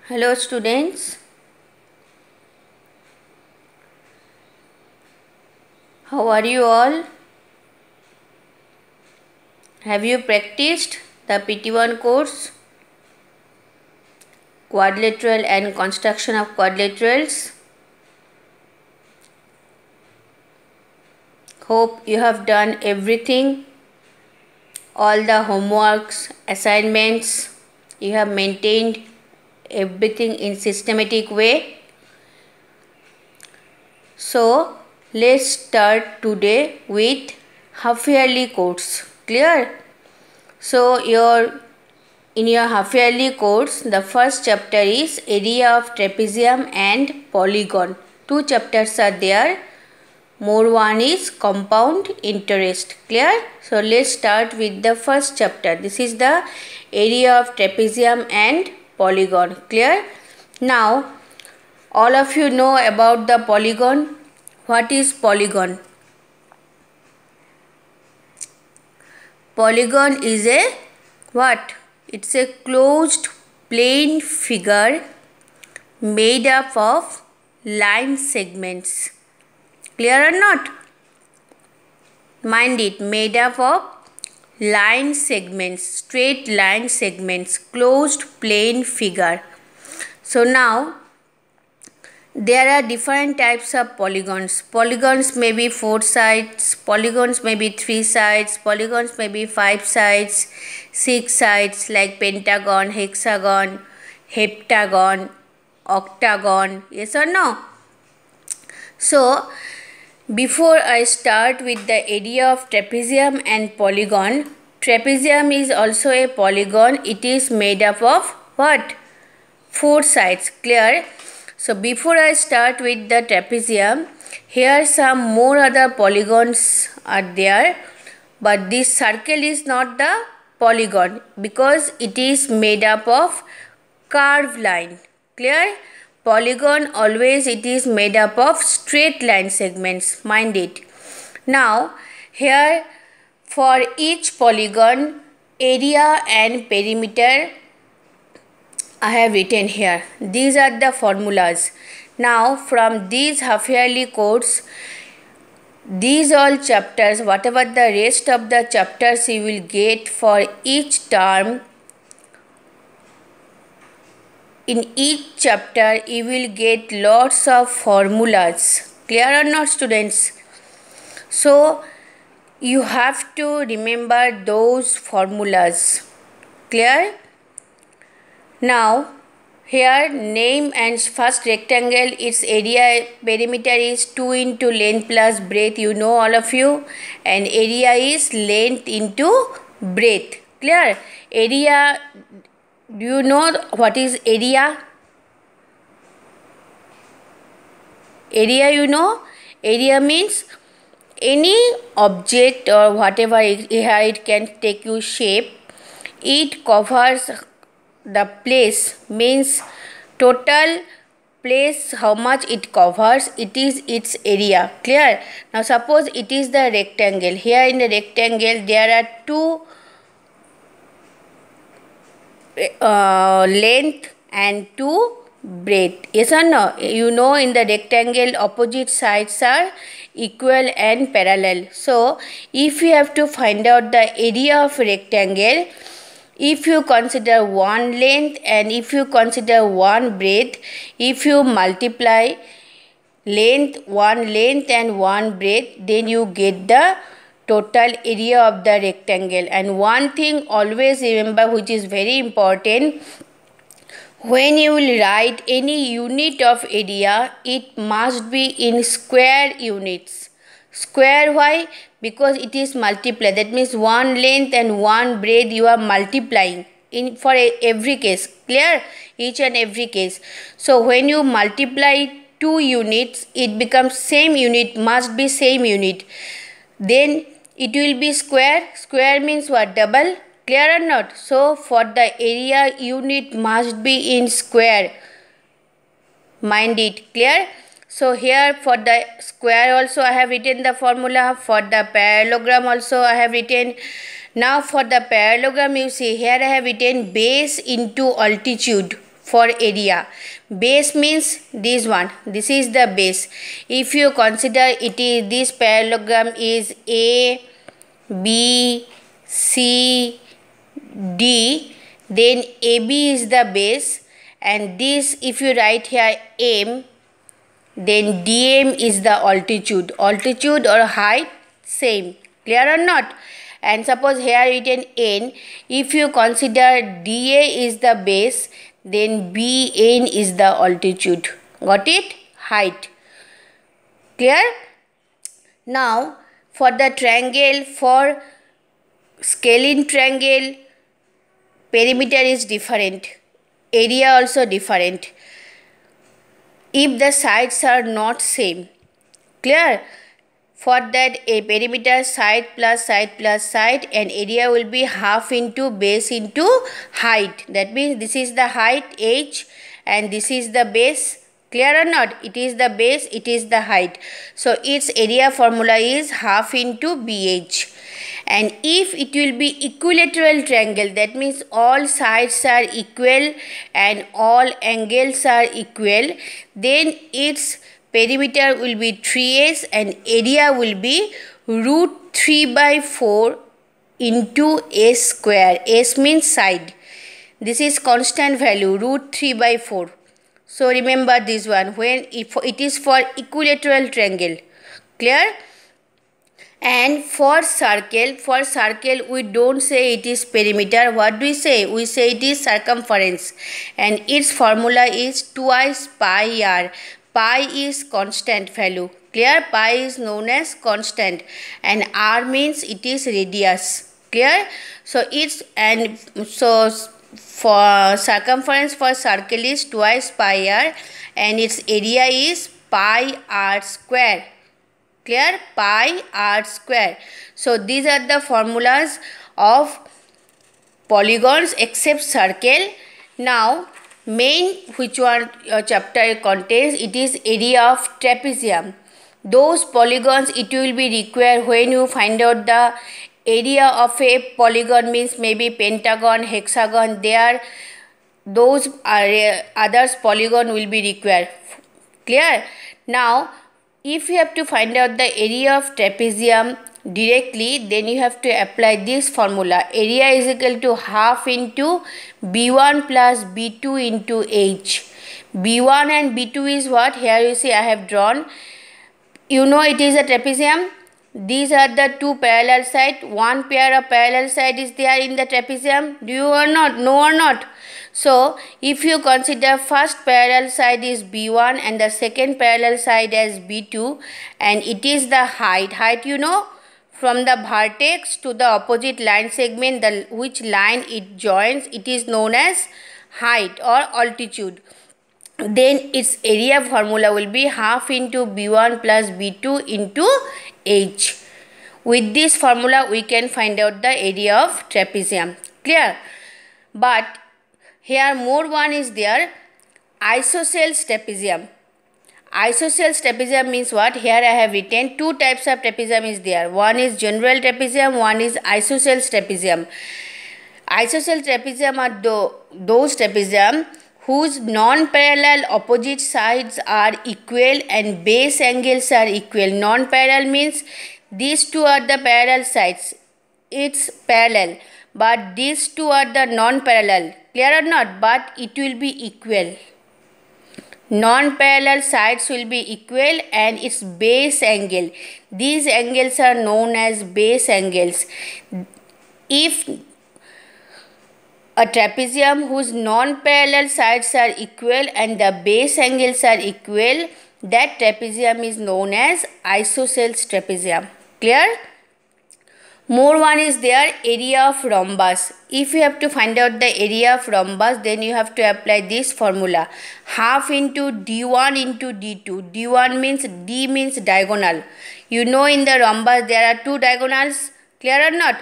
Hello students, how are you all? Have you practiced the PT1 course, quadrilateral and construction of quadrilaterals? Hope you have done everything, all the homeworks, assignments, you have maintained everything in systematic way. So let's start today with half yearly course. Clear? So in your half yearly course, the first chapter is area of trapezium and polygon. Two chapters are there. More one is compound interest. Clear? So let's start with the first chapter. This is the area of trapezium and polygon. Clear? Now all of you know about the polygon. What is polygon? Polygon is a what? It's a closed plane figure made up of line segments. Clear or not? Mind it, made up of line segments, straight line segments, closed plane figure. So now there are different types of polygons. Polygons may be 4 sides, polygons may be 3 sides, polygons may be 5 sides, 6 sides like pentagon, hexagon, heptagon, octagon. Yes or no? So before I start with the area of trapezium and polygon, trapezium is also a polygon. It is made up of what? 4 sides. Clear? So before I start with the trapezium, here some more other polygons are there, but this circle is not the polygon because it is made up of curved line. Clear? Polygon always it is made up of straight line segments. Mind it. Now here for each polygon, area and perimeter I have written here. These are the formulas. Now from these half yearly course, these all chapters, whatever the rest of the chapters you will get for each term, in each chapter you will get lots of formulas. Clear or not students? So you have to remember those formulas. Clear? Now here name and first rectangle, its area perimeter is 2 into length plus breadth, you know all of you, and area is length into breadth. Clear? Area, do you know what is area? Area, you know? Area means any object or whatever here it can take you shape. It covers the place, means total place how much it covers, it is its area. Clear? Now suppose it is the rectangle. Here in the rectangle there are two length and two breadth. Yes or no? You know in the rectangle opposite sides are equal and parallel. So if you have to find out the area of rectangle, if you consider one length and if you consider one breadth, if you multiply one length and one breadth, then you get the total area of the rectangle. And one thing always remember, which is very important, when you will write any unit of area, it must be in square units. Square, why? Because it is multiplied. That means one length and one breadth you are multiplying in for every case. Clear? Each and every case. So when you multiply two units, it becomes same unit, must be same unit. Then it will be square. Square means what? Double. Clear or not? So for the area, unit must be in square. Mind it. Clear? So here for the square also I have written the formula. For the parallelogram also I have written. Now for the parallelogram, you see here I have written base into altitude. for area. Base means this one. This is the base. If you consider it is this parallelogram is A, B, C, D, then AB is the base, and this if you write here M, then DM is the altitude. Altitude or height same. Clear or not? And suppose here written N, if you consider DA is the base, then BN is the altitude. Got it? Height. Clear? Now for the triangle, for scalene triangle, perimeter is different, area also different if the sides are not same. Clear? For that, a perimeter side plus side plus side, and area will be half into base into height. That means this is the height h and this is the base. Clear or not? It is the base, it is the height. So its area formula is half into BH. And if it will be equilateral triangle, that means all sides are equal and all angles are equal, then its perimeter will be 3s and area will be root 3 by 4 into s square. S means side. This is constant value, root 3 by 4. So remember this one when it is for equilateral triangle. Clear? And for circle we don't say it is perimeter. What do we say? We say it is circumference, and its formula is twice pi r. Pi is constant value. Clear? Pi is known as constant and r means it is radius. Clear? So it's, and so for circumference for circle is twice pi r and its area is pi r square. Clear? Pi r square. So these are the formulas of polygons except circle. Now main which one chapter contains, it is area of trapezium. Those polygons it will be required when you find out the area of a polygon, means maybe pentagon, hexagon, there those are others polygon will be required. Clear? Now if you have to find out the area of trapezium directly, then you have to apply this formula. Area is equal to half into B1 plus B2 into H. B1 and B2 is what? Here you see I have drawn. You know it is a trapezium. These are the two parallel sides. One pair of parallel side is there in the trapezium. Do you or not? No or not? So if you consider first parallel side is B1 and the second parallel side as B2, and it is the height. Height you know, from the vertex to the opposite line segment, which line it joins, it is known as height or altitude. Then its area formula will be half into B1 plus B2 into H. With this formula we can find out the area of trapezium. Clear? But here more one is there, isosceles trapezium. Isosceles trapezium means what? Here I have written two types of trapezium is there. One is general trapezium, one is isosceles trapezium. Isosceles trapezium are those trapezium whose non-parallel opposite sides are equal and base angles are equal. Non-parallel means these two are the parallel sides. It's parallel. But these two are the non-parallel. Clear or not? But it will be equal. Non-parallel sides will be equal and its base angle. These angles are known as base angles. If a trapezium whose non-parallel sides are equal and the base angles are equal, that trapezium is known as isosceles trapezium. Clear? More one is there, area of rhombus. If you have to find out the area of rhombus, then you have to apply this formula. Half into D1 into D2. D1 means, D means diagonal. You know in the rhombus there are two diagonals. Clear or not?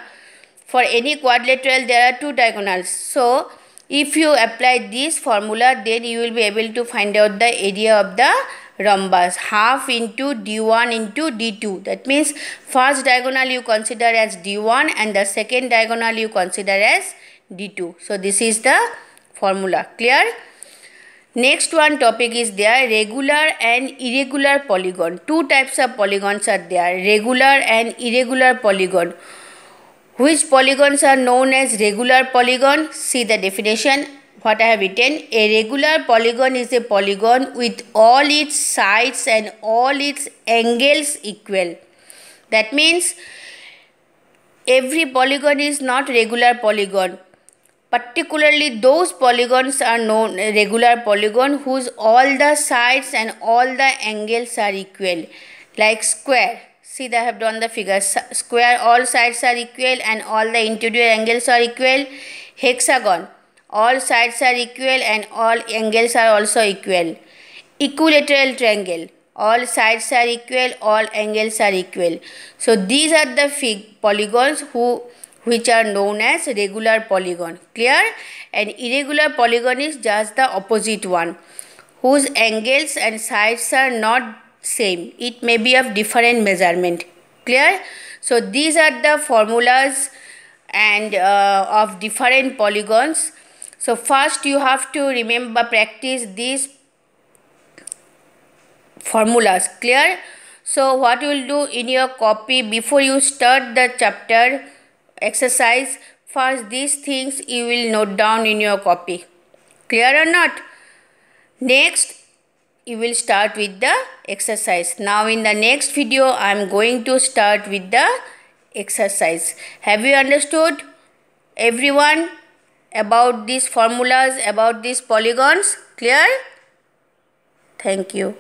For any quadrilateral there are two diagonals. So if you apply this formula, then you will be able to find out the area of the rhombus. Half into D1 into D2. That means first diagonal you consider as D1 and the second diagonal you consider as D2. So this is the formula. Clear? Next one topic is there, regular and irregular polygon. Two types of polygons are there, regular and irregular polygon. Which polygons are known as regular polygon? See the definition, what I have written. A regular polygon is a polygon with all its sides and all its angles equal. That means every polygon is not regular polygon. Particularly those polygons are known regular polygon whose all the sides and all the angles are equal. Like square. See, I have drawn the figure. Square, all sides are equal and all the interior angles are equal. Hexagon, all sides are equal and all angles are also equal. Equilateral triangle, all sides are equal, all angles are equal. So these are the polygons which are known as regular polygon. Clear? And irregular polygon is just the opposite one, whose angles and sides are not same. It may be of different measurement. Clear? So these are the formulas and of different polygons. So first you have to remember, practice these formulas. Clear? So what you will do in your copy, before you start the chapter exercise, first these things you will note down in your copy. Clear or not? Next you will start with the exercise. Now in the next video I am going to start with the exercise. Have you understood, everyone, about these formulas, about these polygons? Clear? Thank you.